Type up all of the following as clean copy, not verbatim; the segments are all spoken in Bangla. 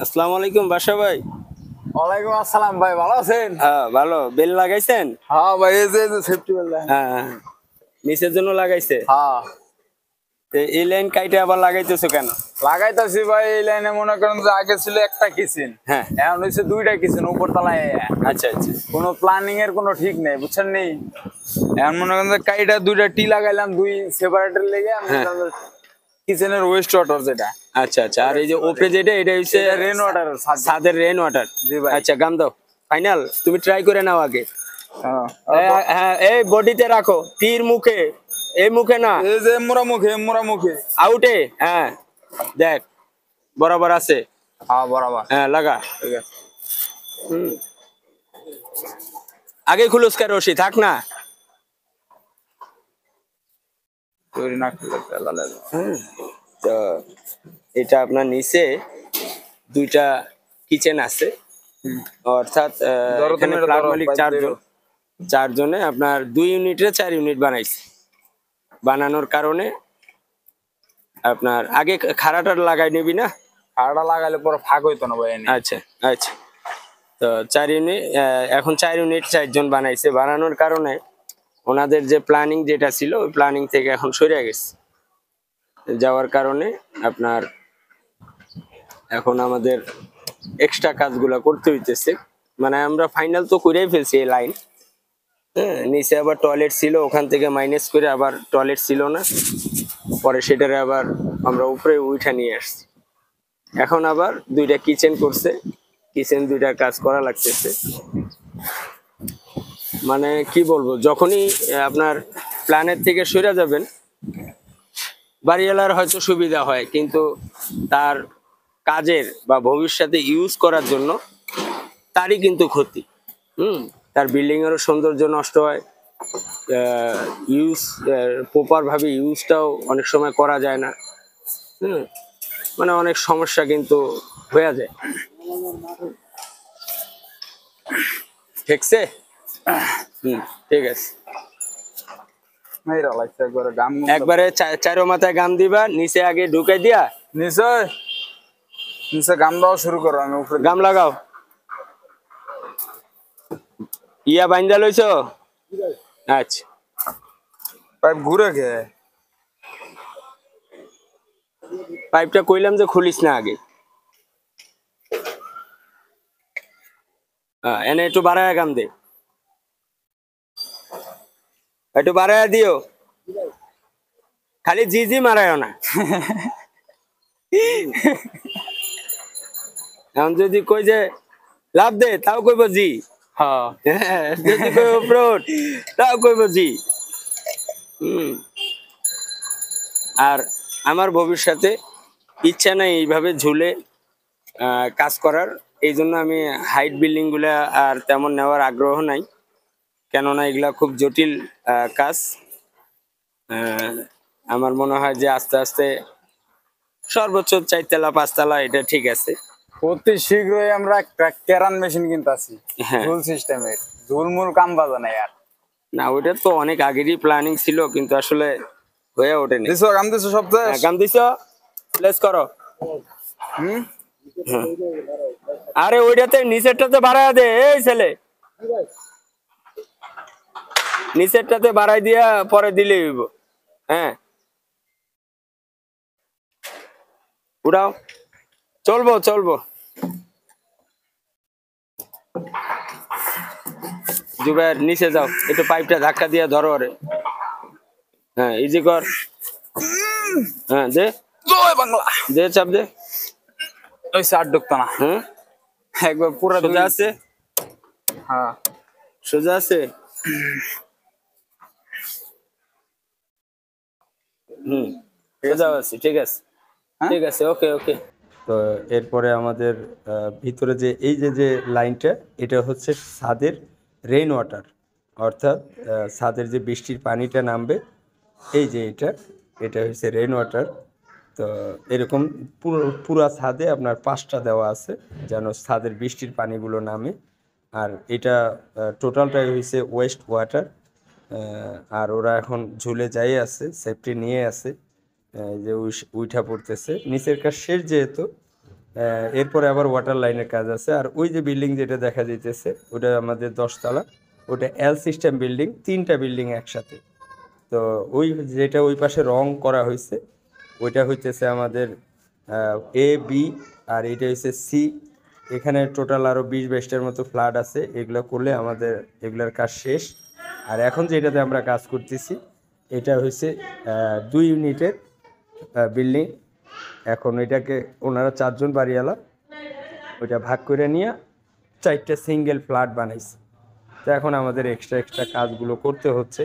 আসসালামু আলাইকুম বাসা ভাই। ওয়ালাইকুম আসসালাম ভাই, ভালো আছেন? হ্যাঁ ভালো। বেল লাগাইছেন? হ্যাঁ ভাই, এই যে সেফটি বেল। হ্যাঁ হ্যাঁ। নিচের জন্য লাগাইছে? হ্যাঁ, তো এই লাইন কাইটে আবার লাগাইতেছো কেন? লাগাইতাছি ভাই। এই লাইনে মনে করেন যে আগে ছিল একটা কিচেন, হ্যাঁ। এখন হচ্ছে দুইটা কিচেন উপর তলায়। আচ্ছা আচ্ছা। কোনো প্ল্যানিং এর কোনো ঠিক নেই, বুঝছেন নেই। এখন মনে করেন যে কাইটা দুইটা টি লাগাইলাম, দুই সেপারেটের লেগে। হ্যাঁ। কিচেনের ওয়েস্ট ওয়াটার যেটা। আচ্ছা আচ্ছা। আর এই যে ওপরে যেটা, এটা হচ্ছে রেন ওয়াটার। ছাদের রেন ওয়াটার। জি ভাই। আচ্ছা গাম দাও। ফাইনাল তুমি ট্রাই করে নাও আগে। হ্যাঁ, হ্যাঁ এই বডিতে রাখো, তীর মুখে, এই মুখে না, এই যে মোরা মুখে আউটে। হ্যাঁ দেখ বরাবর আছে। হ্যাঁ, বরাবর। হ্যাঁ লাগা। ঠিক আছে। হুম। আগে খুলুস কে রশি, থাক না। তৈরি না করলে তেলা লাগে। তো এটা আপনার নিচে দুইটা কিচেন আছে, অর্থাৎ এখানে ফ্ল্যাট মালিক চারজনে আপনার 2 ইউনিটে 4 ইউনিট বানাইছে। বানানোর কারণে আপনার আগে খাড়াটা লাগাই নিবি না? খাড়া লাগাইলে পরে ফাঁক হইতো না ভাই। আচ্ছা আচ্ছা। তো 4 ইউনিট, এখন 4 ইউনিট 4 জন বানাইছে। বানানোর কারণে ওনাদের যে প্ল্যানিং যেটা ছিল, ওই প্ল্যানিং থেকে এখন সরে গেছে। যাওয়ার কারণে আপনার এখন আমাদের এক্সট্রা কাজগুলো করতে হইতেছে। মানে আমরা ফাইনাল তো করেই ফেলছি এই লাইন। হ্যাঁ, নিচে আবার টয়লেট ছিল, ওখান থেকে মাইনাস করে আবার টয়লেট ছিল না, পরে সেটারে আবার আমরা উপরে উঠা নিয়ে আসছি। এখন আবার দুইটা কিচেন করছে, কিচেন দুইটার কাজ করা লাগতেছে। মানে কি বলবো, যখনই আপনার প্ল্যানের থেকে সরে যাবেন, বাড়িওয়ালার হয়তো সুবিধা হয়, কিন্তু তার কাজের বা ভবিষ্যতে ইউজ করার জন্য তারই কিন্তু ক্ষতি। তার বিল্ডিং এরও সৌন্দর্য নষ্ট হয়, ইউজ প্রপার ভাবে ইউজটাও অনেক সময় করা যায় না। মানে অনেক সমস্যা কিন্তু হয়ে যায়। ঠিকছে? ঠিক আছে। একবারে চারো মাথায় গাম দিবা, নিচে আগে ঢুকাই দিয়া নিচে নিচে গাম দেওয়া শুরু করো, আমি উপরে গাম লাগাও। ইয়া বাইন্দা লইছ? আচ্ছা। পাইপ ঘুরে গে। পাইপটা কইলাম যে খুলিস না আগে। এনে একটু বাড়ায় গাম দে, একটু বাড়ায় দিও, খালি জি জি মারায় না। এখন যদি কই যে লাভ দে, তাও কইব জি। হ্যাঁ, যদি কইব ফ্রড, তাও কইব জি। আর আমার ভবিষ্যতে ইচ্ছা নাই এইভাবে ঝুলে কাজ করার। এই জন্য আমি হাইট বিল্ডিং গুলা আর তেমন নেওয়ার আগ্রহ নাই, কেননা এগুলা খুব জটিল কাজ। আমার মনে হয় যে আস্তে আস্তে সর্বোচ্চ 4 তলা 5 তলা এটা ঠিক আছে। অতি শীঘ্রই আমরা একটা কেরান মেশিন কিনতেছি, হ্যাঁ। ঝুল সিস্টেমের। ঝুলমুল কাম বাজে না আর। না, ওইটা তো অনেক আগেরই প্ল্যানিং ছিল, কিন্তু আসলে হয়ে ওঠেনি। দিছো কাম দিছো সব শেষ? গাম দিছো, প্লেস করো। আরে ওইটাতে নিচেরটাতে বাড়ায় দে, এই ছেলে নিচেরটাতে বাড়াই দিয়া পরে দিলেই হইব। হ্যাঁ উঠাও, চলবো চলবো। জুবাইর নিচে যাও, একটু পাইপটা ধাক্কা দিয়ে ধরো। আরে হ্যাঁ, ইজি কর। হ্যাঁ দে, জয় বাংলা। দে চাপ দে। ওই সার ঢুকতো না। হ্যাঁ একবার পুরো সোজা আছে? হ্যাঁ, সোজা আছে। সোজা আছে, ঠিক আছে। ঠিক আছে, ওকে ওকে। তো এরপরে আমাদের ভিতরে যে এই যে যে লাইনটা, এটা হচ্ছে ছাদের রেইন ওয়াটার, অর্থাৎ ছাদের যে বৃষ্টির পানিটা নামবে, এই যে এটা হচ্ছে রেইন ওয়াটার। তো এরকম পুরা ছাদে আপনার 5টা দেওয়া আছে, যেন ছাদের বৃষ্টির পানিগুলো নামে। আর এটা টোটালটাই হয়েছে ওয়েস্ট ওয়াটার। আর ওরা এখন ঝুলে যাই আছে, সেফটি নিয়ে আছে, যে উইঠা পড়তেছে। নিচের কাজ শেষ যেহেতু, এরপরে আবার ওয়াটার লাইনের কাজ আছে। আর ওই যে বিল্ডিং যেটা দেখা যাইতেছে ওটা আমাদের 10 তলা, ওটা এল সিস্টেম বিল্ডিং, 3টা বিল্ডিং একসাথে। তো ওই যেটা ওই পাশে রং করা হয়েছে ওইটা হইতেছে আমাদের এ বি, আর এটা হচ্ছে সি। এখানে টোটাল আরও 20-22টার মতো ফ্ল্যাট আছে, এগুলো করলে আমাদের এগুলোর কাজ শেষ। আর এখন যেটাতে আমরা কাজ করতেছি এটা হচ্ছে 2 ইউনিটের বিল্ডিং। এখন এটাকে ওনারা 4জন বাড়িওয়ালা ওইটা ভাগ করে নিয়ে 4টে সিঙ্গেল ফ্ল্যাট বানাইছে। তো এখন আমাদের এক্সট্রা এক্সট্রা কাজগুলো করতে হচ্ছে।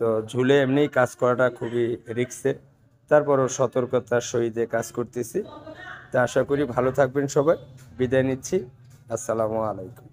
তো ঝুলে এমনিই কাজ করাটা খুবই রিস্কের, তারপরও সতর্কতার সহিত কাজ করতেছি। তো আশা করি ভালো থাকবেন সবাই। বিদায় নিচ্ছি। আসসালামু আলাইকুম।